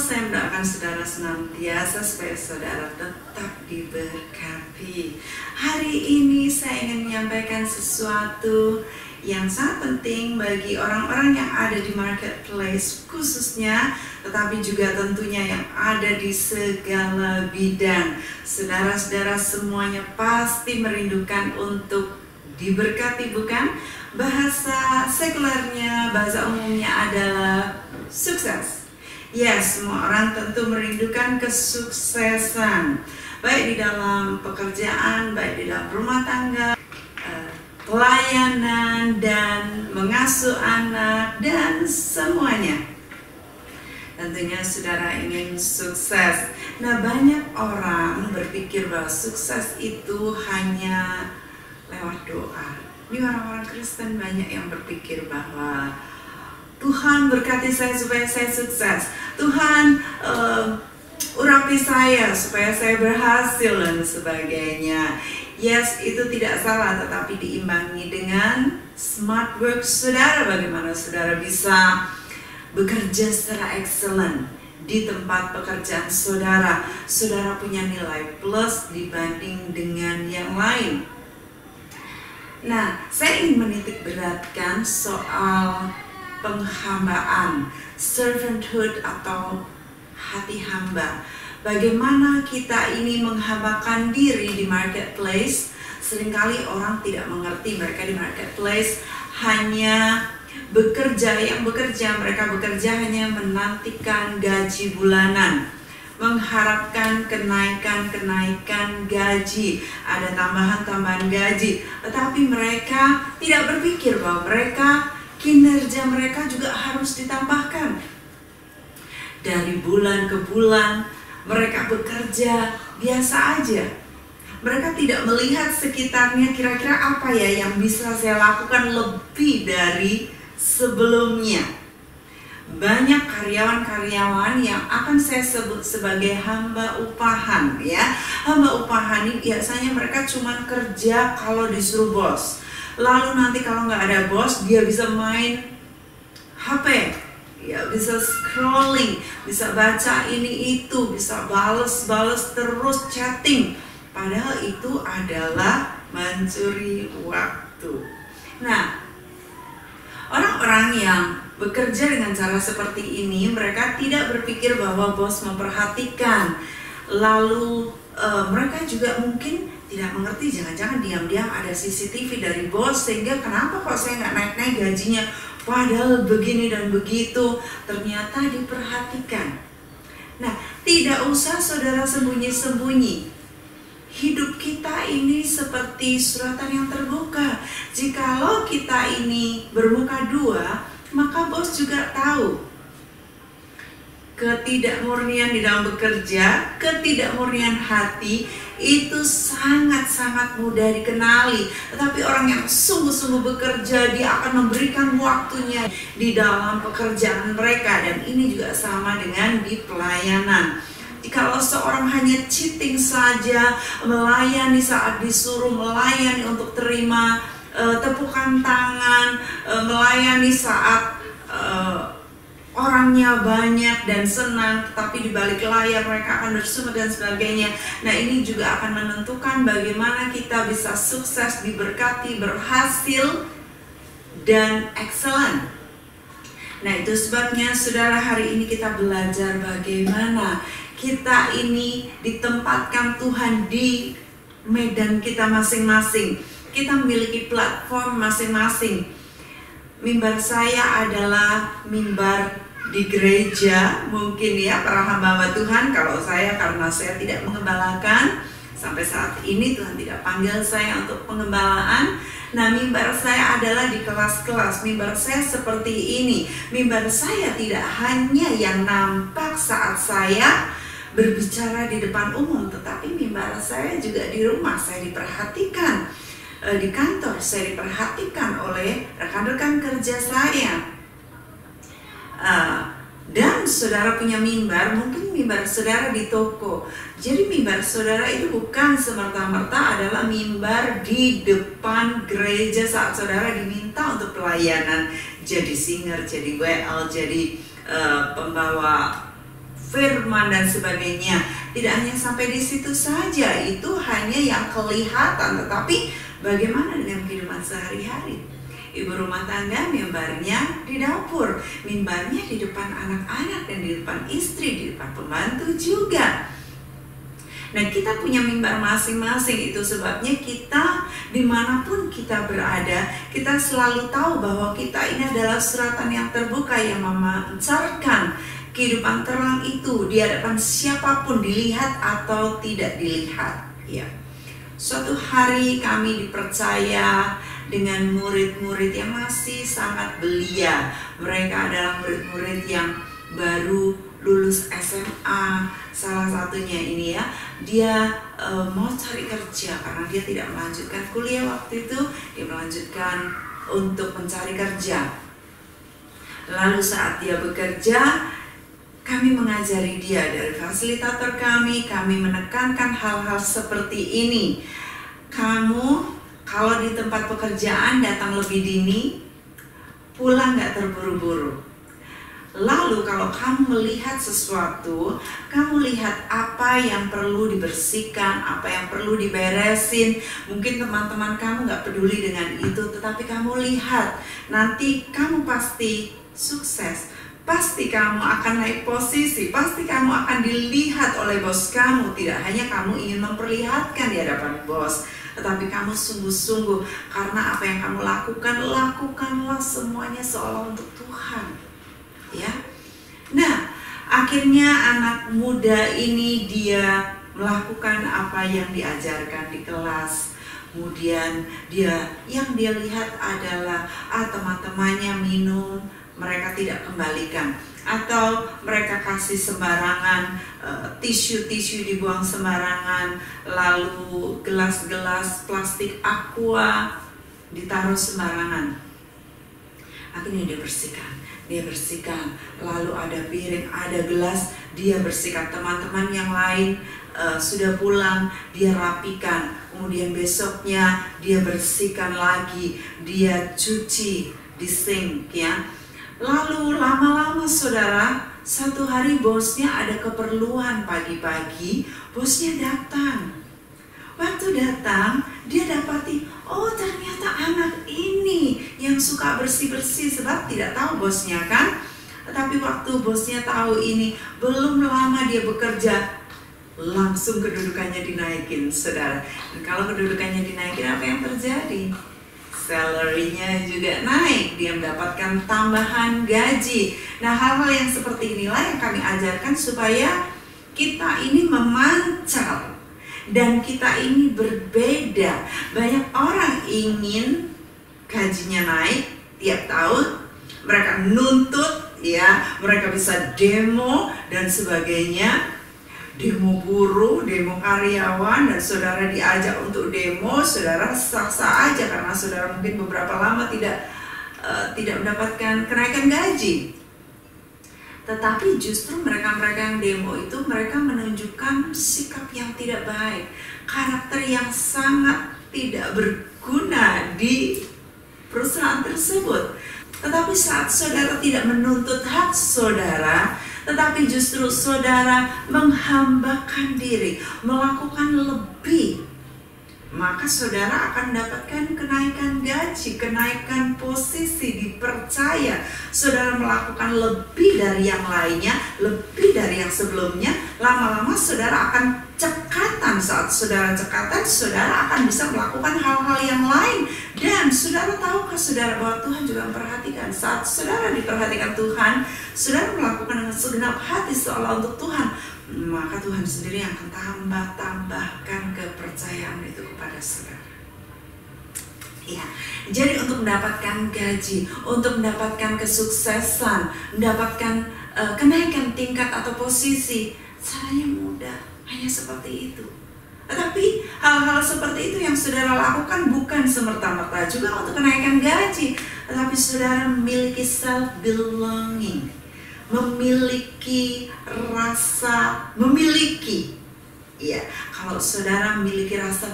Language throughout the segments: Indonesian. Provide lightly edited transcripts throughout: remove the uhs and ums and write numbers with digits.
Saya mendoakan saudara senantiasa supaya saudara tetap diberkati. Hari ini saya ingin menyampaikan sesuatu yang sangat penting bagi orang-orang yang ada di marketplace khususnya, tetapi juga tentunya yang ada di segala bidang. Saudara-saudara semuanya pasti merindukan untuk diberkati, bukan? Bahasa sekulernya, bahasa umumnya adalah sukses. Ya, semua orang tentu merindukan kesuksesan, baik di dalam pekerjaan, baik di dalam rumah tangga, pelayanan, dan mengasuh anak, dan semuanya. Tentunya saudara ingin sukses. Nah, banyak orang berpikir bahwa sukses itu hanya lewat doa. Ini orang-orang Kristen banyak yang berpikir bahwa Tuhan berkati saya supaya saya sukses. Tuhan urapi saya supaya saya berhasil dan sebagainya. Yes, itu tidak salah, tetapi diimbangi dengan smart work saudara. Bagaimana saudara bisa bekerja secara excellent di tempat pekerjaan saudara. Saudara punya nilai plus dibanding dengan yang lain. Nah, saya ingin menitik beratkan soal penghambaan, servanthood atau hati hamba. Bagaimana kita ini menghambakan diri di marketplace. Seringkali orang tidak mengerti mereka di marketplace hanya bekerja, mereka bekerja hanya menantikan gaji bulanan, mengharapkan kenaikan gaji, ada tambahan gaji, tetapi mereka tidak berpikir bahwa kinerja mereka juga harus ditambahkan. Dari bulan ke bulan mereka bekerja biasa aja. Mereka tidak melihat sekitarnya, kira-kira apa ya yang bisa saya lakukan lebih dari sebelumnya. Banyak karyawan-karyawan yang akan saya sebut sebagai hamba upahan, ya. Hamba upahan ini biasanya mereka cuma kerja kalau disuruh bos. Lalu nanti kalau nggak ada bos, dia bisa main HP, ya, bisa scrolling, bisa baca ini itu, bisa bales terus chatting. Padahal itu adalah mencuri waktu. Nah, orang-orang yang bekerja dengan cara seperti ini, mereka tidak berpikir bahwa bos memperhatikan. Lalu mereka juga mungkin tidak mengerti, jangan-jangan diam-diam ada CCTV dari bos sehingga kenapa kok saya nggak naik-naik gajinya, padahal begini dan begitu. Ternyata diperhatikan. Nah, tidak usah saudara sembunyi-sembunyi. Hidup kita ini seperti suratan yang terbuka. Jikalau kita ini bermuka dua, maka bos juga tahu. Ketidakmurnian di dalam bekerja, ketidakmurnian hati itu sangat-sangat mudah dikenali. Tetapi orang yang sungguh-sungguh bekerja, dia akan memberikan waktunya di dalam pekerjaan mereka. Dan ini juga sama dengan di pelayanan. Jikalau seorang hanya cheating saja, melayani saat disuruh, melayani untuk terima tepukan tangan, melayani saat orangnya banyak dan senang, tetapi di balik layar mereka akan bersungut dan sebagainya. Nah, ini juga akan menentukan bagaimana kita bisa sukses, diberkati, berhasil, dan excellent. Nah, itu sebabnya saudara, hari ini kita belajar bagaimana kita ini ditempatkan Tuhan di medan kita masing-masing. Kita memiliki platform masing-masing. Mimbar saya adalah mimbar di gereja, mungkin ya para hamba Tuhan. Kalau saya, karena saya tidak mengembalakan sampai saat ini, Tuhan tidak panggil saya untuk pengembalaan. Nah, mimbar saya adalah di kelas-kelas. Mimbar saya seperti ini. Mimbar saya tidak hanya yang nampak saat saya berbicara di depan umum, tetapi mimbar saya juga di rumah. Saya diperhatikan, di kantor saya diperhatikan oleh rekan-rekan kerja saya. Dan saudara punya mimbar, mungkin mimbar saudara di toko. Jadi mimbar saudara itu bukan semerta-merta adalah mimbar di depan gereja saat saudara diminta untuk pelayanan, jadi singer, jadi WL, jadi pembawa firman dan sebagainya. Tidak hanya sampai di situ saja, itu hanya yang kelihatan, tetapi bagaimana dengan kehidupan sehari-hari? Ibu rumah tangga mimbarnya di dapur, mimbarnya di depan anak-anak dan di depan istri, di depan pembantu juga. Nah, kita punya mimbar masing-masing. Itu sebabnya kita dimanapun kita berada, kita selalu tahu bahwa kita ini adalah suratan yang terbuka yang memancarkan kehidupan terang itu di hadapan siapapun, dilihat atau tidak dilihat. Ya. Suatu hari kami dipercaya dengan murid-murid yang masih sangat belia. Mereka adalah murid-murid yang baru lulus SMA. Salah satunya ini ya, dia mau cari kerja karena dia tidak melanjutkan kuliah waktu itu, dia melanjutkan untuk mencari kerja. Lalu saat dia bekerja, kami mengajari dia dari fasilitator kami menekankan hal-hal seperti ini. Kamu kalau di tempat pekerjaan datang lebih dini, pulang nggak terburu-buru. Lalu kalau kamu melihat sesuatu, kamu lihat apa yang perlu dibersihkan, apa yang perlu diberesin. Mungkin teman-teman kamu nggak peduli dengan itu, tetapi kamu lihat, nanti kamu pasti sukses. Pasti kamu akan naik posisi, pasti kamu akan dilihat oleh bos kamu. Tidak hanya kamu ingin memperlihatkan di hadapan bos, tetapi kamu sungguh-sungguh, karena apa yang kamu lakukan, lakukanlah semuanya seolah untuk Tuhan. Ya. Nah, akhirnya anak muda ini dia melakukan apa yang diajarkan di kelas. Kemudian yang dia lihat adalah teman-temannya minum, mereka tidak kembalikan, atau mereka kasih sembarangan, tisu-tisu dibuang sembarangan, lalu gelas-gelas plastik aqua ditaruh sembarangan. Akhirnya dia bersihkan, lalu ada piring, ada gelas, dia bersihkan. Teman-teman yang lain sudah pulang, dia rapikan, kemudian besoknya dia bersihkan lagi, dia cuci di sink ya. Lalu lama-lama saudara, satu hari bosnya ada keperluan pagi-pagi, bosnya datang. Waktu datang, dia dapati, oh ternyata anak ini yang suka bersih-bersih, sebab tidak tahu bosnya kan. Tapi waktu bosnya tahu ini, belum lama dia bekerja, langsung kedudukannya dinaikin saudara. Dan kalau kedudukannya dinaikin, apa yang terjadi? Salary-nya juga naik, dia mendapatkan tambahan gaji. Nah, hal-hal yang seperti inilah yang kami ajarkan supaya kita ini memancar dan kita ini berbeda. Banyak orang ingin gajinya naik tiap tahun, mereka nuntut ya, mereka bisa demo dan sebagainya. Demo buruh, demo karyawan, dan saudara diajak untuk demo, saudara sah-sah aja karena saudara mungkin beberapa lama tidak mendapatkan kenaikan gaji. Tetapi justru mereka-mereka yang demo itu mereka menunjukkan sikap yang tidak baik, karakter yang sangat tidak berguna di perusahaan tersebut. Tetapi saat saudara tidak menuntut hak saudara, tetapi justru saudara menghambakan diri, melakukan lebih maka saudara akan mendapatkan kenaikan gaji, kenaikan posisi, dipercaya. Saudara melakukan lebih dari yang lainnya, lebih dari yang sebelumnya. Lama-lama saudara akan cekatan. Saat saudara cekatan, saudara akan bisa melakukan hal-hal yang lain. Dan saudara tahukah saudara bahwa Tuhan juga memperhatikan? Saat saudara diperhatikan Tuhan, saudara melakukan dengan segenap hati seolah untuk Tuhan, maka Tuhan sendiri yang akan tambahkan kepercayaan itu kepada saudara. Ya, jadi untuk mendapatkan gaji, untuk mendapatkan kesuksesan, mendapatkan kenaikan tingkat atau posisi, caranya mudah, hanya seperti itu. Tetapi hal-hal seperti itu yang saudara lakukan bukan semerta-merta juga untuk kenaikan gaji, tetapi saudara memiliki self-belonging, memiliki rasa memiliki. Ya, kalau saudara memiliki rasa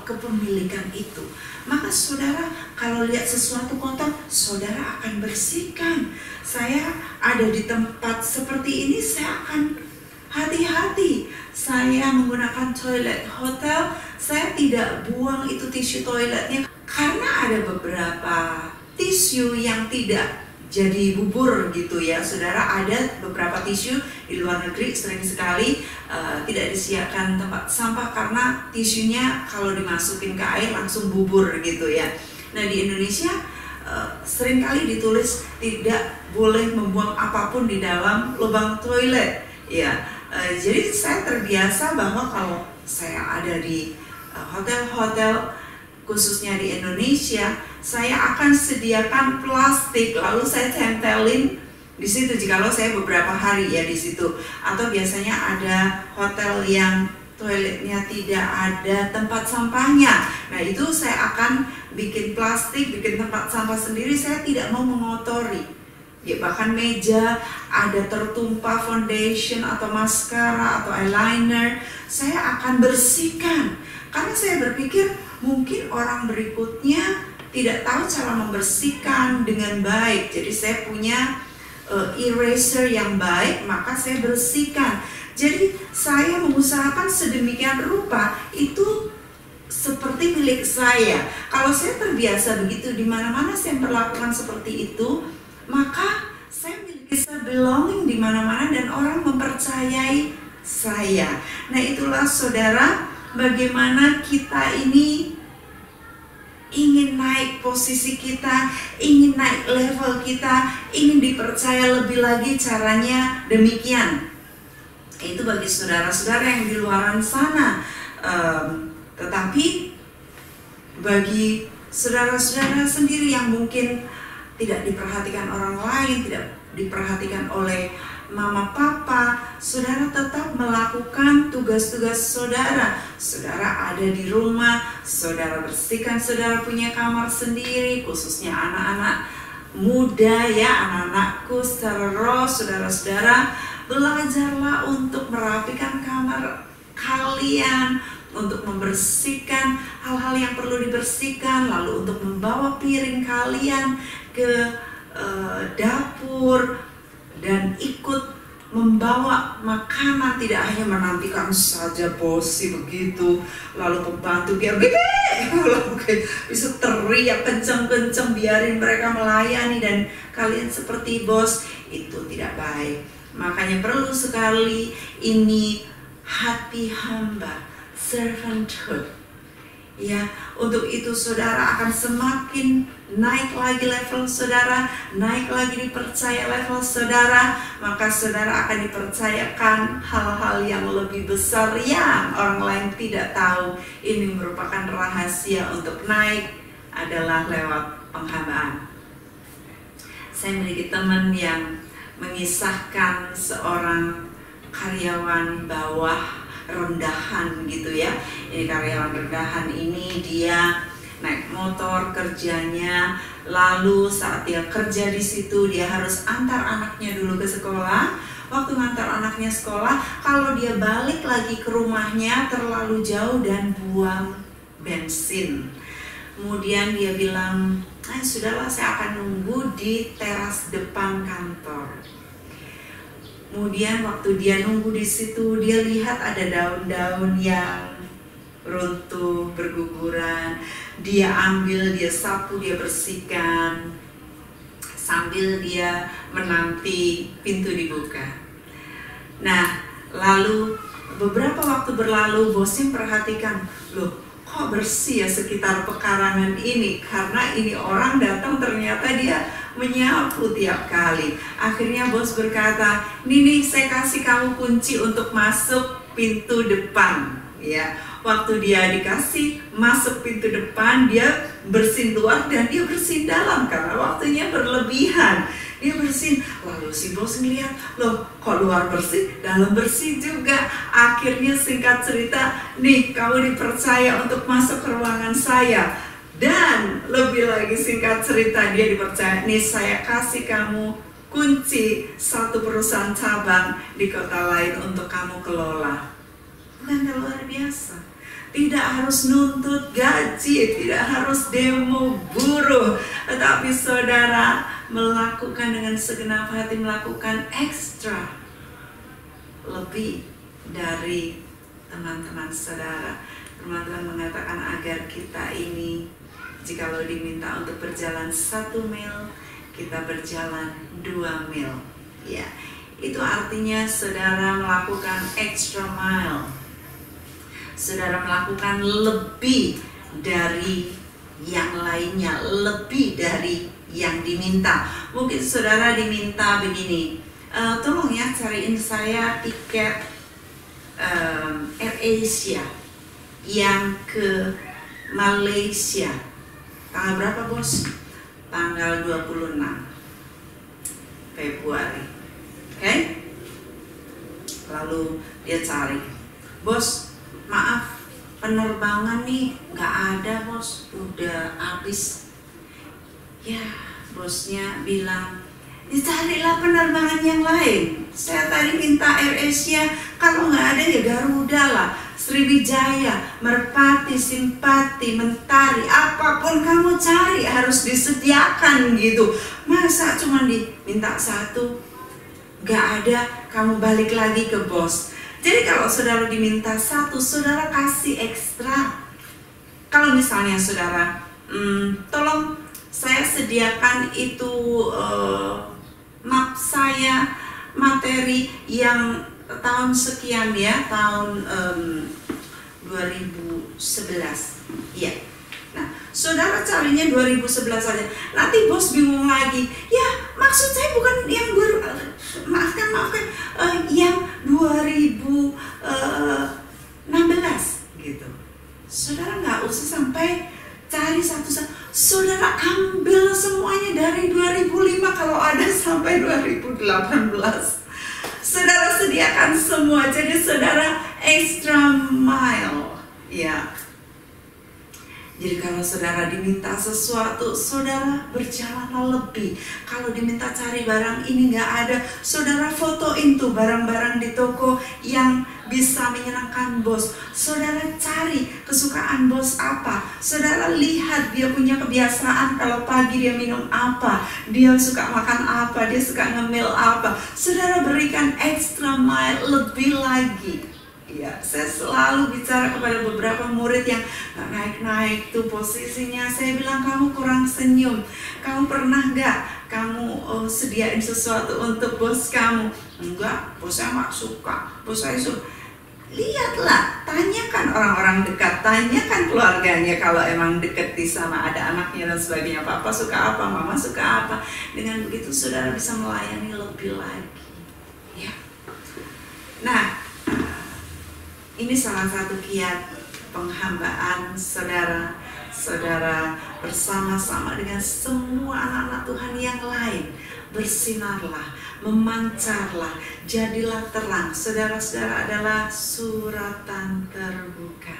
kepemilikan itu, maka saudara kalau lihat sesuatu kotor, saudara akan bersihkan. Saya ada di tempat seperti ini, saya akan hati-hati. Saya menggunakan toilet hotel, saya tidak buang itu tisu toiletnya, karena ada beberapa tisu yang tidak jadi bubur gitu ya saudara. Ada beberapa tisu di luar negeri sering sekali tidak disediakan tempat sampah karena tisunya kalau dimasukin ke air langsung bubur gitu ya. Nah di Indonesia seringkali ditulis tidak boleh membuang apapun di dalam lubang toilet ya. Jadi saya terbiasa bahwa kalau saya ada di hotel-hotel khususnya di Indonesia, saya akan sediakan plastik lalu saya tempelin di situ jikalau saya beberapa hari ya di situ. Atau biasanya ada hotel yang toiletnya tidak ada tempat sampahnya. Nah itu saya akan bikin plastik, bikin tempat sampah sendiri. Saya tidak mau mengotori. Ya, bahkan meja ada tertumpah foundation atau maskara atau eyeliner, saya akan bersihkan. Karena saya berpikir mungkin orang berikutnya tidak tahu cara membersihkan dengan baik. Jadi saya punya eraser yang baik, maka saya bersihkan. Jadi saya mengusahakan sedemikian rupa itu seperti milik saya. Kalau saya terbiasa begitu, di mana-mana saya perlakukan seperti itu, maka saya memiliki self-belonging di mana-mana dan orang mempercayai saya. Nah itulah saudara, bagaimana kita ini ingin naik posisi kita, ingin naik level kita, ingin dipercaya lebih lagi. Caranya demikian. Itu bagi saudara-saudara yang di luar sana. Tetapi bagi saudara-saudara sendiri yang mungkin tidak diperhatikan orang lain, tidak diperhatikan oleh mama papa, saudara tetap melakukan tugas-tugas saudara. Saudara ada di rumah, saudara bersihkan, saudara punya kamar sendiri, khususnya anak-anak muda ya, anak-anakku secara roh, saudara-saudara belajarlah untuk merapikan kamar kalian, untuk membersihkan hal-hal yang perlu dibersihkan, lalu untuk membawa piring kalian ke dapur dan ikut membawa makanan, tidak hanya menantikan saja bosi begitu, lalu pembantu biar lalu bisa teriak kenceng-kenceng biarin mereka melayani dan kalian seperti bos, itu tidak baik. Makanya perlu sekali ini hati hamba, servanthood. Ya, untuk itu saudara akan semakin naik lagi level saudara, naik lagi dipercaya level saudara, maka saudara akan dipercayakan hal-hal yang lebih besar yang orang lain tidak tahu. Ini merupakan rahasia untuk naik adalah lewat penghambaan. Saya memiliki teman yang mengisahkan seorang karyawan bawah rendahan gitu ya. Ini karyawan rendahan ini dia naik motor kerjanya, lalu saat dia kerja di situ dia harus antar anaknya dulu ke sekolah. Waktu ngantar anaknya sekolah, kalau dia balik lagi ke rumahnya terlalu jauh dan buang bensin. Kemudian dia bilang, sudahlah saya akan nunggu di teras depan kantor. Kemudian waktu dia nunggu di situ, dia lihat ada daun-daun yang runtuh, berguguran. Dia ambil, dia sapu, dia bersihkan, sambil dia menanti pintu dibuka. Nah, lalu beberapa waktu berlalu, bosnya perhatikan, loh kok bersih ya sekitar pekarangan ini, karena ini orang datang ternyata dia menyapu tiap kali. Akhirnya bos berkata, Nini, saya kasih kamu kunci untuk masuk pintu depan. Ya, waktu dia dikasih masuk pintu depan, dia bersin luar dan dia bersin dalam karena waktunya berlebihan. Dia bersin, lalu si bos ngeliat, loh kok luar bersih, dalam bersih juga. Akhirnya singkat cerita, nih kamu dipercaya untuk masuk ke ruangan saya. Dan lebih lagi singkat cerita, dia dipercaya, nih saya kasih kamu kunci satu perusahaan cabang di kota lain untuk kamu kelola. Bukan luar biasa? Tidak harus nuntut gaji, tidak harus demo buruh, tetapi saudara melakukan dengan segenap hati, melakukan ekstra lebih dari teman-teman saudara. Teman-teman mengatakan agar kita ini, jikalau diminta untuk berjalan 1 mil, kita berjalan 2 mil. Ya, itu artinya saudara melakukan extra mile. Saudara melakukan lebih dari yang lainnya, lebih dari yang diminta. Mungkin saudara diminta begini, tolong ya cariin saya tiket AirAsia yang ke Malaysia. Tanggal berapa bos? Tanggal 26 Februari. Oke? Lalu dia cari, bos, maaf, penerbangan nih nggak ada bos, udah habis. Ya, bosnya bilang, dicarilah penerbangan yang lain. Saya tadi minta AirAsia, kalau nggak ada ya Garuda lah, Sriwijaya, Merpati, Simpati, Mentari, apapun kamu cari harus disediakan gitu. Masa cuma diminta satu, nggak ada, kamu balik lagi ke bos. Jadi kalau saudara diminta satu, saudara kasih ekstra. Kalau misalnya saudara, tolong saya sediakan itu map saya, materi yang tahun sekian ya, tahun 2011. Iya. Nah, saudara carinya 2011 saja. Nanti bos bingung lagi. Ya, maksud saya bukan yang maafkan, yang 2016 gitu. Saudara nggak usah sampai cari satu-satu. Saudara ambil semuanya dari 2005 kalau ada sampai 2018. Saudara sediakan semua. Jadi saudara extra mile. Ya. Jadi kalau saudara diminta sesuatu, saudara berjalanlah lebih. Kalau diminta cari barang ini nggak ada, saudara fotoin tuh barang-barang di toko yang bisa menyenangkan bos. Saudara cari kesukaan bos apa. Saudara lihat dia punya kebiasaan kalau pagi dia minum apa, dia suka makan apa, dia suka ngemil apa. Saudara berikan extra mile lebih lagi. Ya, saya selalu bicara kepada beberapa murid yang gak naik-naik tuh posisinya. Saya bilang, kamu kurang senyum. Kamu pernah gak kamu sediain sesuatu untuk bos kamu? Enggak, bos saya gak suka. Bos saya suka. Lihatlah, tanyakan orang-orang dekat, tanyakan keluarganya kalau emang deket di sana ada anaknya dan sebagainya. Papa suka apa, mama suka apa. Dengan begitu saudara bisa melayani lebih lagi. Ya. Nah, ini salah satu kiat penghambaan saudara. Saudara bersama-sama dengan semua anak-anak Tuhan yang lain. Bersinarlah, memancarlah, jadilah terang. Saudara-saudara adalah suratan terbuka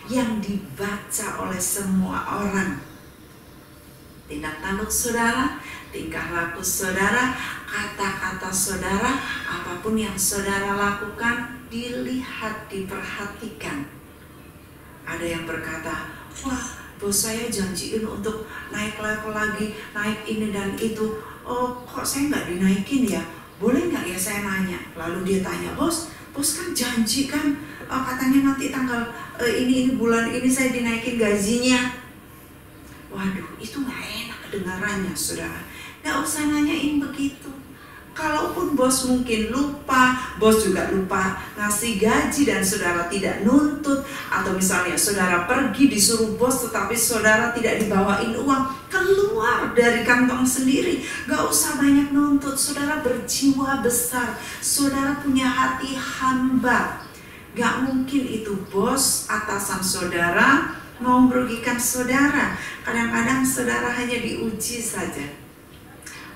yang dibaca oleh semua orang. Tindak tanduk saudara, tingkah laku saudara, kata-kata saudara, apapun yang saudara lakukan, dilihat, diperhatikan. Ada yang berkata, wah bos saya janjiin untuk naik level lagi, naik ini dan itu. Oh kok saya nggak dinaikin ya? Boleh nggak ya saya nanya? Lalu dia tanya, bos bos kan janji kan, katanya nanti tanggal ini bulan ini saya dinaikin gajinya. Waduh, itu nggak enak kedengarannya, saudara. Nggak usah nanyain begitu. Kalaupun bos mungkin lupa, bos juga lupa ngasih gaji dan saudara tidak nuntut, atau misalnya saudara pergi disuruh bos tetapi saudara tidak dibawain uang, keluar dari kantong sendiri, gak usah banyak nuntut. Saudara berjiwa besar, saudara punya hati hamba. Gak mungkin itu bos atasan saudara mau merugikan saudara. Kadang-kadang saudara hanya diuji saja.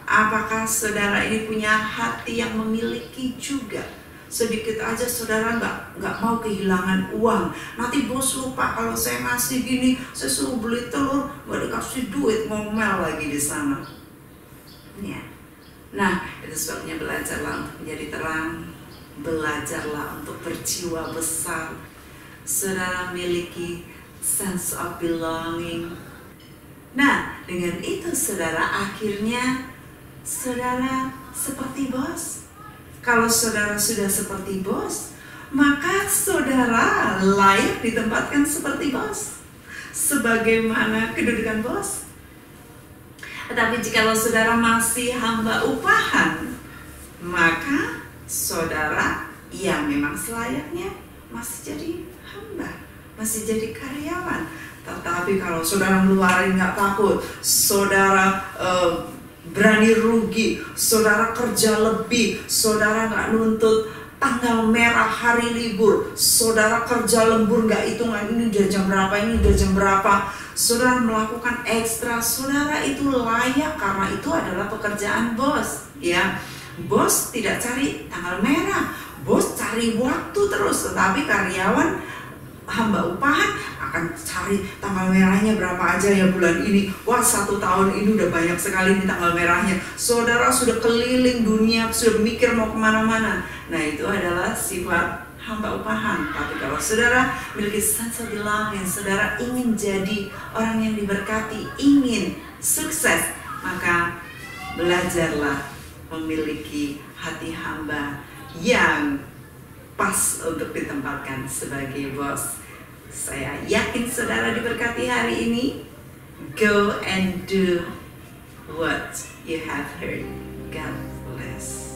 Apakah saudara ini punya hati yang memiliki juga? Sedikit aja saudara nggak mau kehilangan uang. Nanti bos lupa kalau saya ngasih gini, saya suruh beli telur, nggak dikasih duit, ngomel lagi di sana. Ya. Nah, itu sebabnya belajarlah untuk menjadi terang, belajarlah untuk berjiwa besar. Saudara miliki sense of belonging. Nah, dengan itu saudara akhirnya saudara seperti bos. Kalau saudara sudah seperti bos, maka saudara layak ditempatkan seperti bos, sebagaimana kedudukan bos. Tetapi jikalau saudara masih hamba upahan, maka saudara ya memang selayaknya masih jadi hamba, masih jadi karyawan. Tetapi kalau saudara ngeluarin nggak takut, saudara berani rugi, saudara kerja lebih, saudara nggak nuntut tanggal merah hari libur, saudara kerja lembur nggak hitungan ini udah jam berapa, ini udah jam berapa, saudara melakukan ekstra, saudara itu layak karena itu adalah pekerjaan bos. Ya, bos tidak cari tanggal merah, bos cari waktu terus, tetapi karyawan hamba upahan akan cari tanggal merahnya berapa aja ya bulan ini. Wah, 1 tahun ini udah banyak sekali nih tanggal merahnya. Saudara sudah keliling dunia, sudah mikir mau kemana-mana. Nah, itu adalah sifat hamba upahan. Tapi kalau saudara memiliki sense of belonging, saudara ingin jadi orang yang diberkati, ingin sukses, maka belajarlah memiliki hati hamba yang pas untuk ditempatkan sebagai bos. Saya yakin saudara diberkati hari ini. Go and do what you have heard. God bless.